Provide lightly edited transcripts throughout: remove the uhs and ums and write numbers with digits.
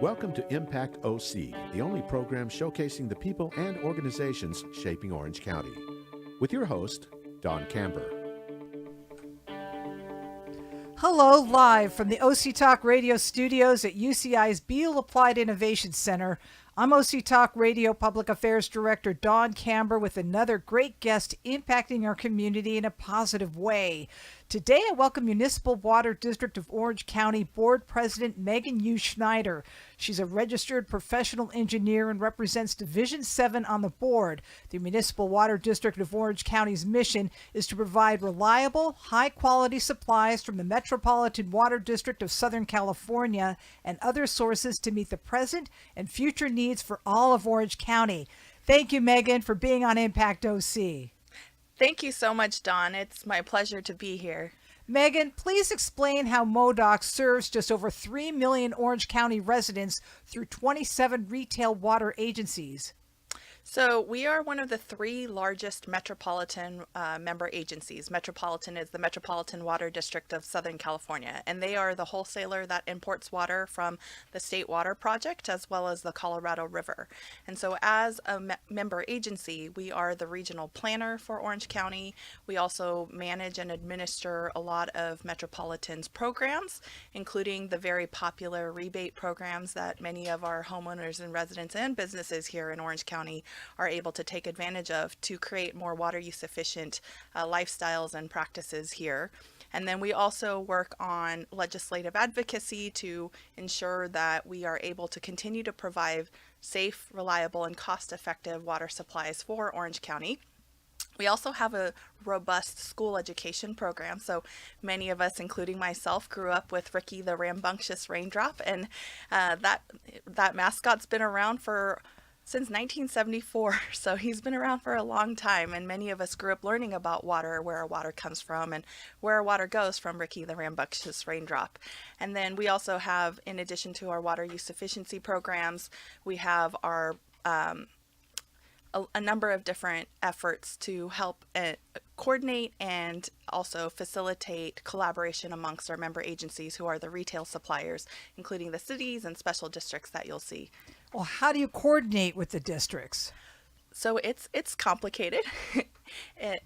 Welcome to Impact OC, the only program showcasing the people and organizations shaping Orange County. With your host, Don Camber. Hello, live from the OC Talk Radio studios at UCI's Beal Applied Innovation Center. I'm OC Talk Radio Public Affairs Director Don Camber with another great guest impacting our community in a positive way. Today, I welcome Municipal Water District of Orange County Board President Yoo Schneider. She's a registered professional engineer and represents Division 7 on the board. The Municipal Water District of Orange County's mission is to provide reliable, high-quality supplies from the Metropolitan Water District of Southern California and other sources to meet the present and future needs for all of Orange County. Thank you, Megan, for being on Impact OC. Thank you so much, Dawn. It's my pleasure to be here. Megan, please explain how MoDOC serves just over 3 million Orange County residents through 27 retail water agencies. So we are one of the 3 largest metropolitan member agencies. Metropolitan is the Metropolitan Water District of Southern California, and they are the wholesaler that imports water from the State Water Project as well as the Colorado River. And so as a member agency, we are the regional planner for Orange County. We also manage and administer a lot of Metropolitan's programs, including the very popular rebate programs that many of our homeowners and residents and businesses here in Orange County are able to take advantage of to create more water use efficient lifestyles and practices here. And then we also work on legislative advocacy to ensure that we are able to continue to provide safe, reliable, and cost-effective water supplies for Orange County. We also have a robust school education program. So many of us, including myself, grew up with Ricky the Rambunctious Raindrop, and that mascot's been around since 1974, so he's been around for a long time, and many of us grew up learning about water, where our water comes from, and where our water goes from Ricky the Rambunctious Raindrop. And then we also have, in addition to our water use efficiency programs, we have our a number of different efforts to help coordinate and also facilitate collaboration amongst our member agencies who are the retail suppliers, including the cities and special districts that you'll see. Well, how do you coordinate with the districts? So it's complicated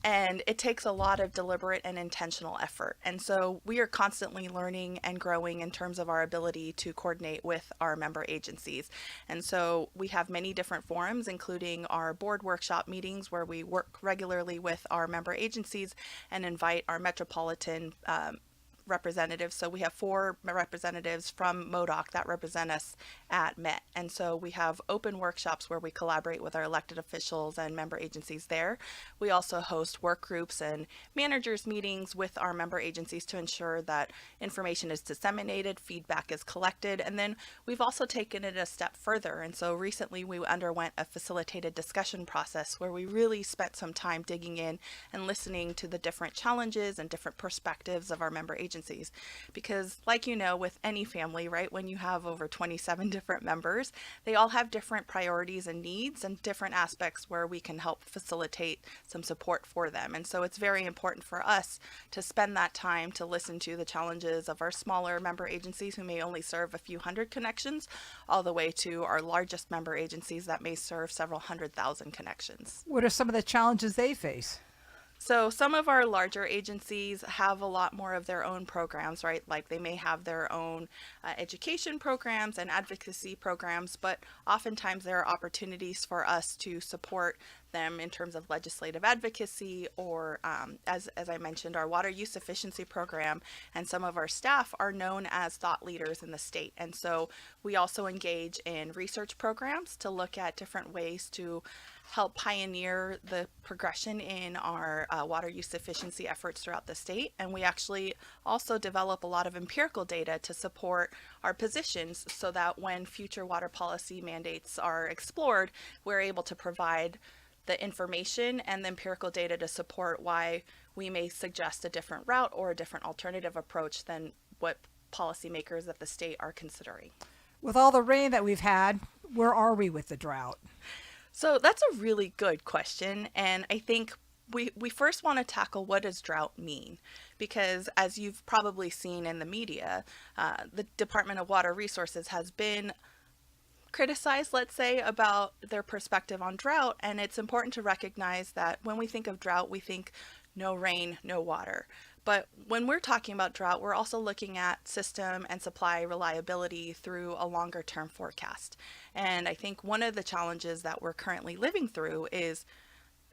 and it takes a lot of deliberate and intentional effort. And so we are constantly learning and growing in terms of our ability to coordinate with our member agencies. And so we have many different forums, including our board workshop meetings where we work regularly with our member agencies and invite our metropolitan representatives. So we have 4 representatives from MoDOC that represent us at MET. And so we have open workshops where we collaborate with our elected officials and member agencies there. We also host work groups and managers meetings with our member agencies to ensure that information is disseminated, feedback is collected, and then we've also taken it a step further. And so recently we underwent a facilitated discussion process where we really spent some time digging in and listening to the different challenges and different perspectives of our member agencies. Because like you know, with any family, right, when you have over 27 different members, they all have different priorities and needs and different aspects where we can help facilitate some support for them. And so it's very important for us to spend that time to listen to the challenges of our smaller member agencies who may only serve a few hundred connections, all the way to our largest member agencies that may serve several 100,000 connections. What are some of the challenges they face? So some of our larger agencies have a lot more of their own programs, right? Like they may have their own education programs and advocacy programs, but oftentimes there are opportunities for us to support them in terms of legislative advocacy or, as I mentioned, our water use efficiency program, and some of our staff are known as thought leaders in the state. And so we also engage in research programs to look at different ways to help pioneer the progression in our water use efficiency efforts throughout the state. And we actually also develop a lot of empirical data to support our positions so that when future water policy mandates are explored, we're able to provide the information and the empirical data to support why we may suggest a different route or a different alternative approach than what policymakers at the state are considering. With all the rain that we've had, where are we with the drought? So that's a really good question. And I think we first want to tackle, what does drought mean? Because as you've probably seen in the media, the Department of Water Resources has been criticized, let's say, about their perspective on drought. And it's important to recognize that when we think of drought, we think no rain, no water. But when we're talking about drought, we're also looking at system and supply reliability through a longer term forecast. And I think one of the challenges that we're currently living through is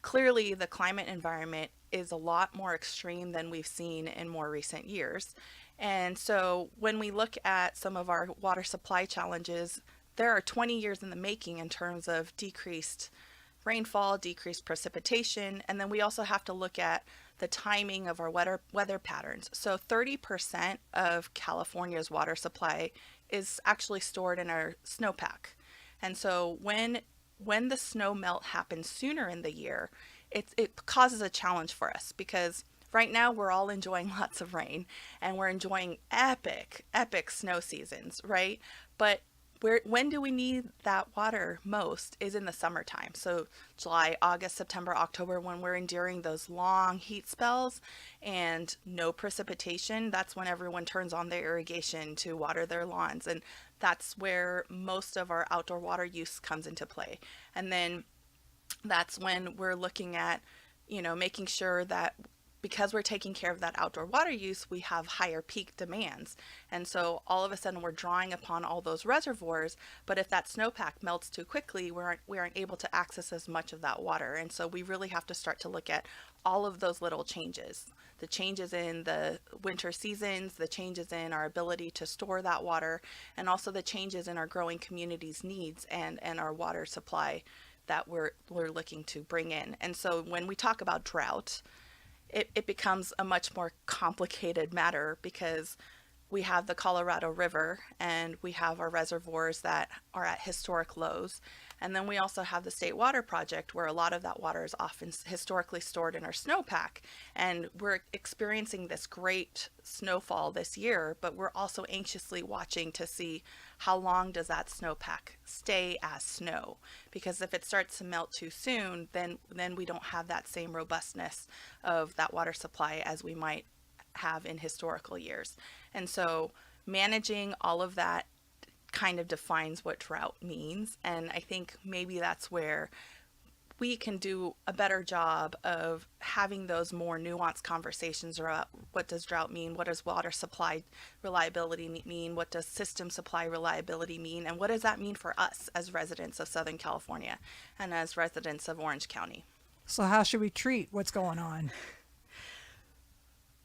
clearly the climate environment is a lot more extreme than we've seen in more recent years. And so when we look at some of our water supply challenges, there are 20 years in the making in terms of decreased rainfall, decreased precipitation, and then we also have to look at the timing of our weather patterns. So 30% of California's water supply is actually stored in our snowpack. And so when the snow melt happens sooner in the year, it causes a challenge for us because right now we're all enjoying lots of rain and we're enjoying epic snow seasons, right? But when do we need that water most is in the summertime. So July, August, September, October, when we're enduring those long heat spells and no precipitation, that's when everyone turns on their irrigation to water their lawns. And that's where most of our outdoor water use comes into play. And then that's when we're looking at, making sure that because we're taking care of that outdoor water use, we have higher peak demands. And so all of a sudden we're drawing upon all those reservoirs, but if that snowpack melts too quickly, we aren't able to access as much of that water. And so we really have to start to look at all of those little changes. The changes in the winter seasons, the changes in our ability to store that water, and also the changes in our growing community's needs and our water supply that we're looking to bring in. And so when we talk about drought, it becomes a much more complicated matter because we have the Colorado River and we have our reservoirs that are at historic lows. And then we also have the State Water Project where a lot of that water is often historically stored in our snowpack. And we're experiencing this great snowfall this year, but we're also anxiously watching to see how long does that snowpack stay as snow? Because if it starts to melt too soon, then we don't have that same robustness of that water supply as we might have in historical years. And so managing all of that kind of defines what drought means. And I think maybe that's where we can do a better job of having those more nuanced conversations about what does drought mean, what does water supply reliability mean, what does system supply reliability mean, and what does that mean for us as residents of Southern California and as residents of Orange County. So how should we treat what's going on?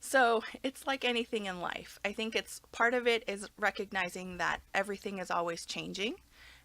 So it's like anything in life. I think it's part of it is recognizing that everything is always changing.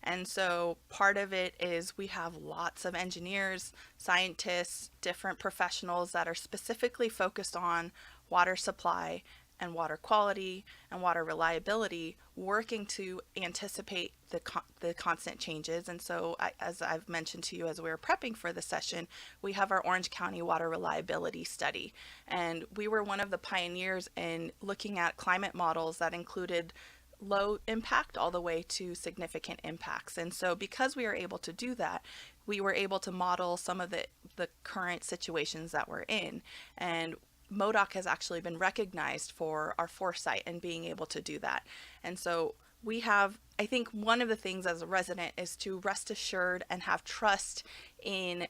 And so part of it is we have lots of engineers, scientists, different professionals that are specifically focused on water supply and water quality and water reliability, working to anticipate the constant changes. And so as I've mentioned to you as we were prepping for the session, we have our Orange County Water Reliability Study. And we were one of the pioneers in looking at climate models that included low impact all the way to significant impacts. And so because we are able to do that, we were able to model some of the current situations that we're in. And MODOC has actually been recognized for our foresight and being able to do that. And so we have, I think one of the things as a resident is to rest assured and have trust in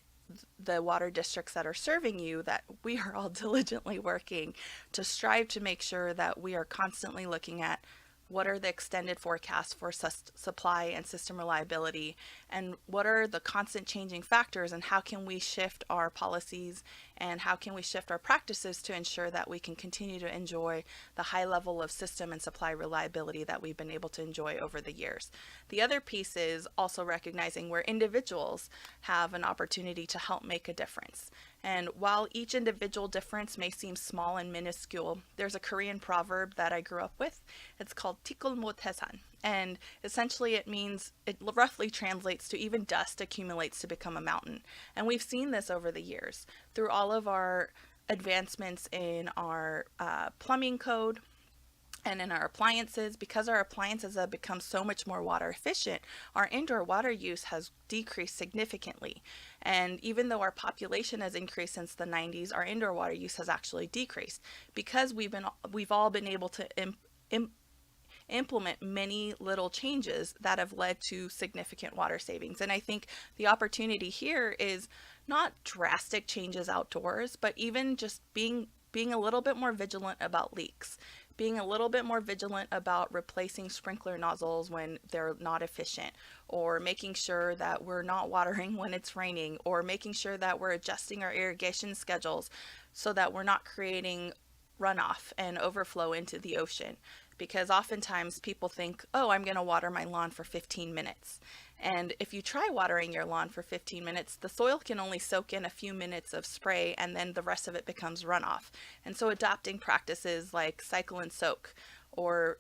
the water districts that are serving you, that we are all diligently working to strive to make sure that we are constantly looking at what are the extended forecasts for supply and system reliability, and what are the constant changing factors, and how can we shift our policies and how can we shift our practices to ensure that we can continue to enjoy the high level of system and supply reliability that we've been able to enjoy over the years. The other piece is also recognizing where individuals have an opportunity to help make a difference. And while each individual difference may seem small and minuscule, there's a Korean proverb that I grew up with. It's called tikul mo taesan. And essentially it roughly translates to even dust accumulates to become a mountain. And we've seen this over the years through all of our advancements in our plumbing code and in our appliances. Because our appliances have become so much more water efficient, our indoor water use has decreased significantly. And even though our population has increased since the 90s, our indoor water use has actually decreased because we've all been able to implement many little changes that have led to significant water savings. And I think the opportunity here is not drastic changes outdoors, but even just being a little bit more vigilant about leaks, being a little bit more vigilant about replacing sprinkler nozzles when they're not efficient, or making sure that we're not watering when it's raining, or making sure that we're adjusting our irrigation schedules so that we're not creating runoff and overflow into the ocean. Because oftentimes people think, oh, I'm going to water my lawn for 15 minutes. And if you try watering your lawn for 15 minutes, the soil can only soak in a few minutes of spray, and then the rest of it becomes runoff. And so adopting practices like cycle and soak, or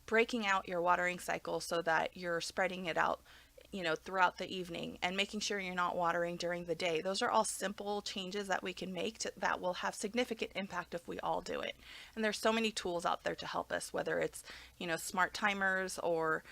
breaking out your watering cycle so that you're spreading it out, throughout the evening, and making sure you're not watering during the day. Those are all simple changes that we can make that will have significant impact if we all do it. And there's so many tools out there to help us, whether it's, smart timers, or,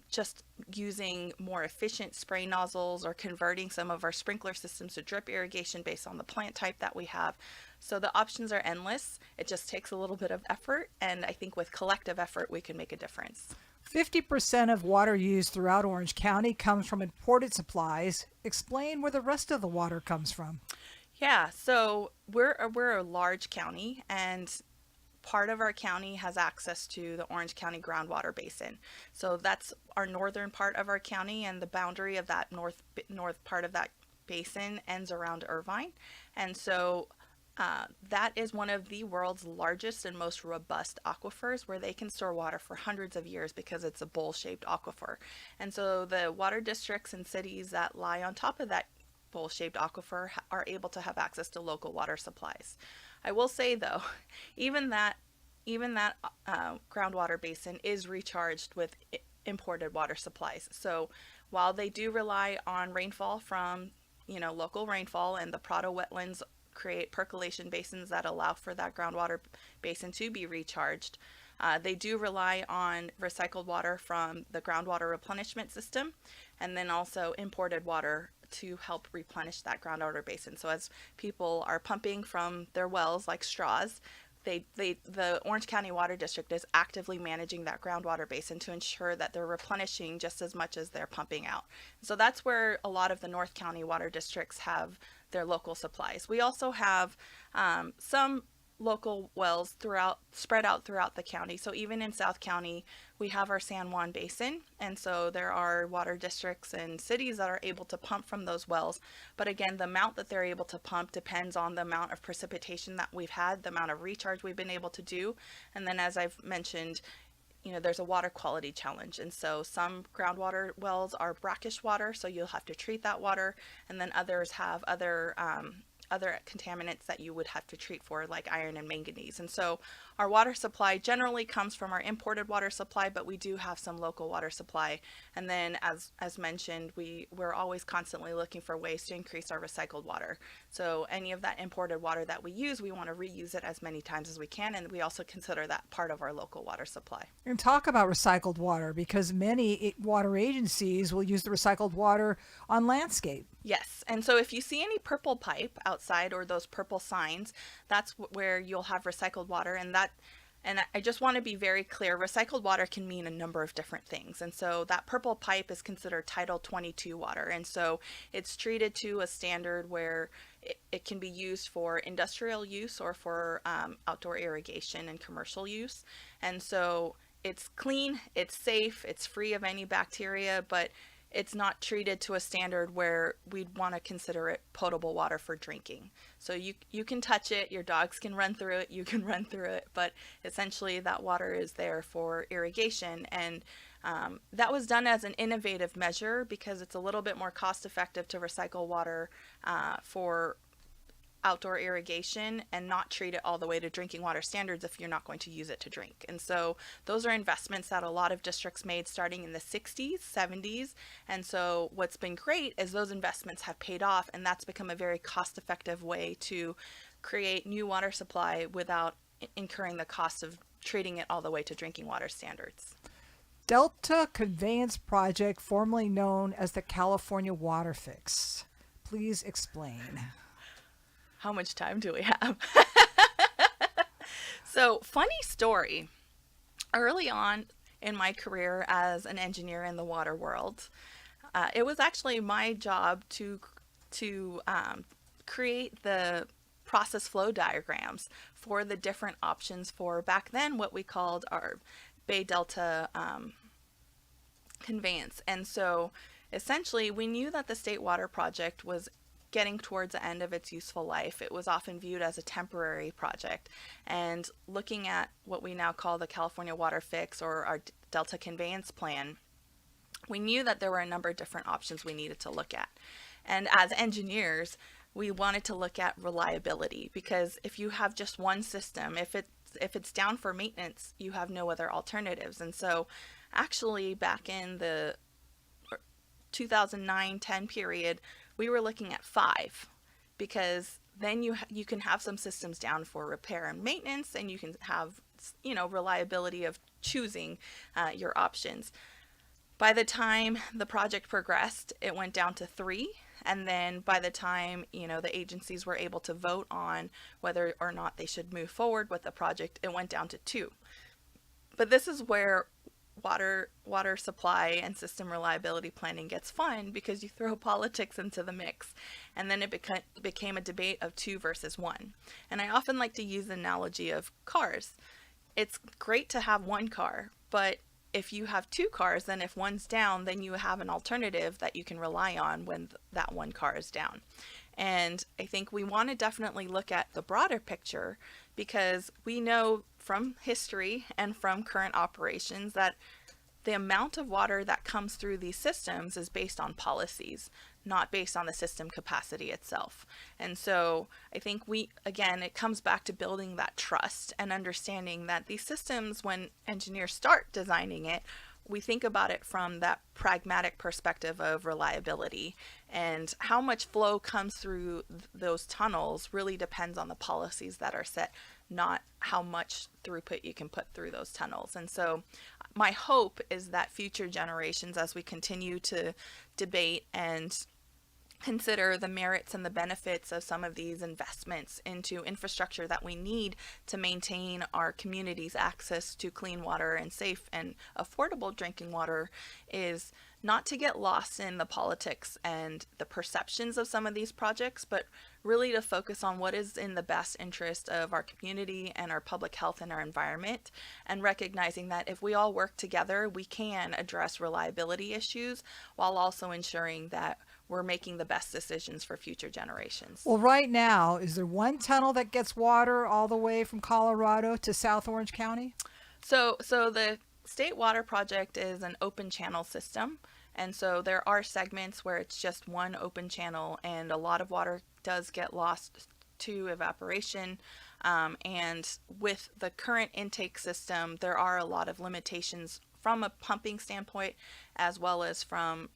just using more efficient spray nozzles, or converting some of our sprinkler systems to drip irrigation based on the plant type that we have. So the options are endless. It just takes a little bit of effort. And I think with collective effort, we can make a difference. 50% of water used throughout Orange County comes from imported supplies. Explain where the rest of the water comes from. Yeah, so we're a large county, and part of our county has access to the Orange County groundwater basin. So that's our northern part of our county, and the boundary of that north part of that basin ends around Irvine. And so that is one of the world's largest and most robust aquifers, where they can store water for hundreds of years because it's a bowl-shaped aquifer. And so the water districts and cities that lie on top of that bowl-shaped aquifer are able to have access to local water supplies. I will say, though, even that groundwater basin is recharged with imported water supplies. So while they do rely on rainfall from local rainfall, and the Prado wetlands create percolation basins that allow for that groundwater basin to be recharged, they do rely on recycled water from the groundwater replenishment system, and then also imported water to help replenish that groundwater basin. So as people are pumping from their wells like straws, the Orange County Water District is actively managing that groundwater basin to ensure that they're replenishing just as much as they're pumping out. So that's where a lot of the North County water districts have their local supplies. We also have some local wells spread out throughout the county. So even in South County, we have our San Juan Basin, and so there are water districts and cities that are able to pump from those wells. But again, the amount that they're able to pump depends on the amount of precipitation that we've had, the amount of recharge we've been able to do, and then, as I've mentioned, there's a water quality challenge. And so some groundwater wells are brackish water, so you'll have to treat that water, and then others have other contaminants that you would have to treat for, like iron and manganese. And so our water supply generally comes from our imported water supply, but we do have some local water supply. And then, as mentioned, we're always constantly looking for ways to increase our recycled water. So any of that imported water that we use, we want to reuse it as many times as we can, and we also consider that part of our local water supply. And talk about recycled water, because many water agencies will use the recycled water on landscape. Yes, and so if you see any purple pipe outside, or those purple signs, that's where you'll have recycled water. And I just want to be very clear, recycled water can mean a number of different things. And so that purple pipe is considered Title 22 water. And so it's treated to a standard where it can be used for industrial use, or for outdoor irrigation and commercial use. And so it's clean, it's safe, it's free of any bacteria, but it's not treated to a standard where we'd want to consider it potable water for drinking. So you can touch it, your dogs can run through it, you can run through it, but essentially that water is there for irrigation. And that was done as an innovative measure because it's a little bit more cost effective to recycle water for outdoor irrigation and not treat it all the way to drinking water standards if you're not going to use it to drink. And so those are investments that a lot of districts made starting in the 60s, 70s. And so what's been great is those investments have paid off, and that's become a very cost-effective way to create new water supply without incurring the cost of treating it all the way to drinking water standards. Delta Conveyance Project, formerly known as the California Water Fix. Please explain. How much time do we have? So, funny story. Early on in my career as an engineer in the water world, it was actually my job to create the process flow diagrams for the different options for back then what we called our Bay Delta conveyance. And so essentially we knew that the State Water Project was getting towards the end of its useful life. It was often viewed as a temporary project. And looking at what we now call the California Water Fix or our Delta Conveyance Plan, we knew that there were a number of different options we needed to look at. And as engineers, we wanted to look at reliability, because if you have just one system, if it's down for maintenance, you have no other alternatives. And so actually back in the 2009-10 period, we were looking at 5, because then you can have some systems down for repair and maintenance, and you can have, reliability of choosing your options. By the time the project progressed, it went down to 3. And then by the time, the agencies were able to vote on whether or not they should move forward with the project, it went down to 2. But this is where water supply and system reliability planning gets fun, because you throw politics into the mix, and then it became a debate of 2 versus 1. And I often like to use the analogy of cars. It's great to have one car, but if you have 2 cars, then if one's down, then you have an alternative that you can rely on when that one car is down. And I think we want to definitely look at the broader picture, because we know from history and from current operations that the amount of water that comes through these systems is based on policies, not based on the system capacity itself. And so I think it comes back to building that trust and understanding that these systems, when engineers start designing it, we think about it from that pragmatic perspective of reliability, and how much flow comes through those tunnels really depends on the policies that are set, not how much throughput you can put through those tunnels. And so my hope is that future generations, as we continue to debate and consider the merits and the benefits of some of these investments into infrastructure that we need to maintain our communities' access to clean water and safe and affordable drinking water, is not to get lost in the politics and the perceptions of some of these projects, but really to focus on what is in the best interest of our community and our public health and our environment, and recognizing that if we all work together, we can address reliability issues while also ensuring that we're making the best decisions for future generations. Well, right now, is there one tunnel that gets water all the way from Colorado to South Orange County? So the State Water Project is an open channel system. And so there are segments where it's just one open channel, and a lot of water does get lost to evaporation. And with the current intake system, there are a lot of limitations from a pumping standpoint, as well as from,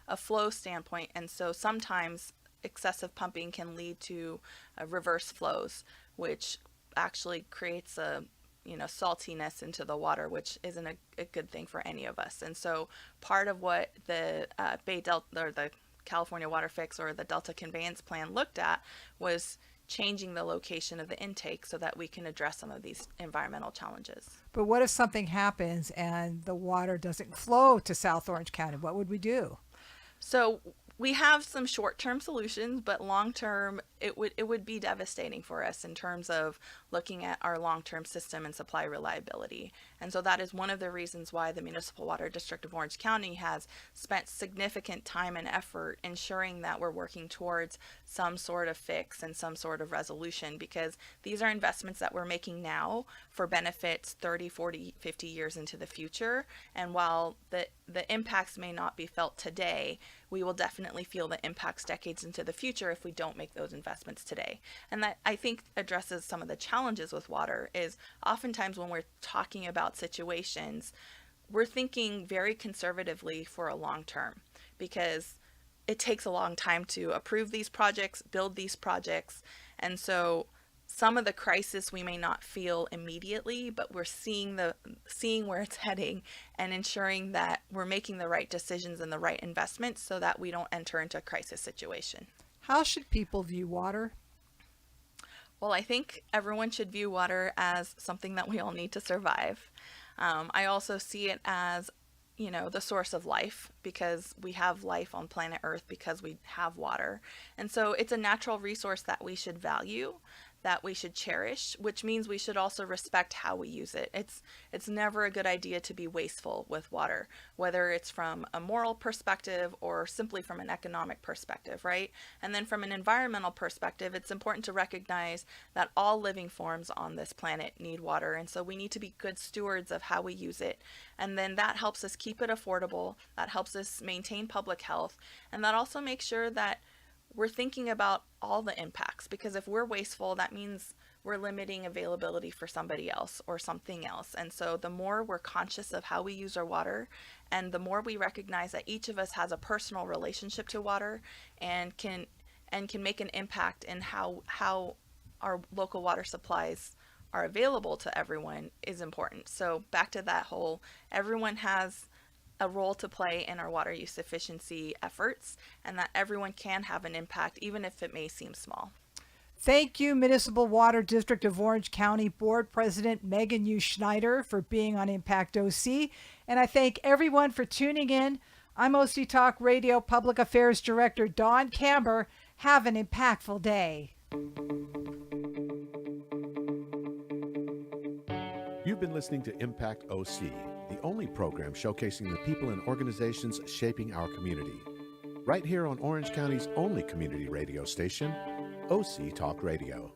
a flow standpoint. And so sometimes excessive pumping can lead to reverse flows, which actually creates a saltiness into the water, which isn't a good thing for any of us. And so part of what the Bay Delta, or the California Water Fix, or the Delta Conveyance Plan looked at was changing the location of the intake so that we can address some of these environmental challenges. But what if something happens and the water doesn't flow to South Orange County? What would we do? So we have some short-term solutions, but long-term, it would be devastating for us in terms of looking at our long-term system and supply reliability. And so that is one of the reasons why the Municipal Water District of Orange County has spent significant time and effort ensuring that we're working towards some sort of fix and some sort of resolution, because these are investments that we're making now for benefits 30, 40, 50 years into the future. And while the impacts may not be felt today, we will definitely feel the impacts decades into the future if we don't make those investments today. And that, I think, addresses some of the challenges with water. Is oftentimes when we're talking about situations, we're thinking very conservatively for a long term, because it takes a long time to approve these projects, build these projects. And so some of the crisis we may not feel immediately, but we're seeing where it's heading and ensuring that we're making the right decisions and the right investments so that we don't enter into a crisis situation. How should people view water? Well, I think everyone should view water as something that we all need to survive. I also see it as, the source of life, because we have life on planet Earth because we have water. And so it's a natural resource that we should value, that we should cherish, which means we should also respect how we use it. It's never a good idea to be wasteful with water, whether it's from a moral perspective or simply from an economic perspective, right? And then from an environmental perspective, it's important to recognize that all living forms on this planet need water, and so we need to be good stewards of how we use it. And then that helps us keep it affordable, that helps us maintain public health, and that also makes sure that we're thinking about all the impacts, because if we're wasteful, that means we're limiting availability for somebody else or something else. And so the more we're conscious of how we use our water, and the more we recognize that each of us has a personal relationship to water and can make an impact in how our local water supplies are available to everyone, is important. So back to that whole, everyone has a role to play in our water use efficiency efforts, and that everyone can have an impact, even if it may seem small. Thank you, Municipal Water District of Orange County Board President Megan Yoo Schneider, for being on Impact OC. And I thank everyone for tuning in. I'm OC Talk Radio Public Affairs Director Dawn Camber. Have an impactful day. You've been listening to Impact OC, the only program showcasing the people and organizations shaping our community. Right here on Orange County's only community radio station, OC Talk Radio.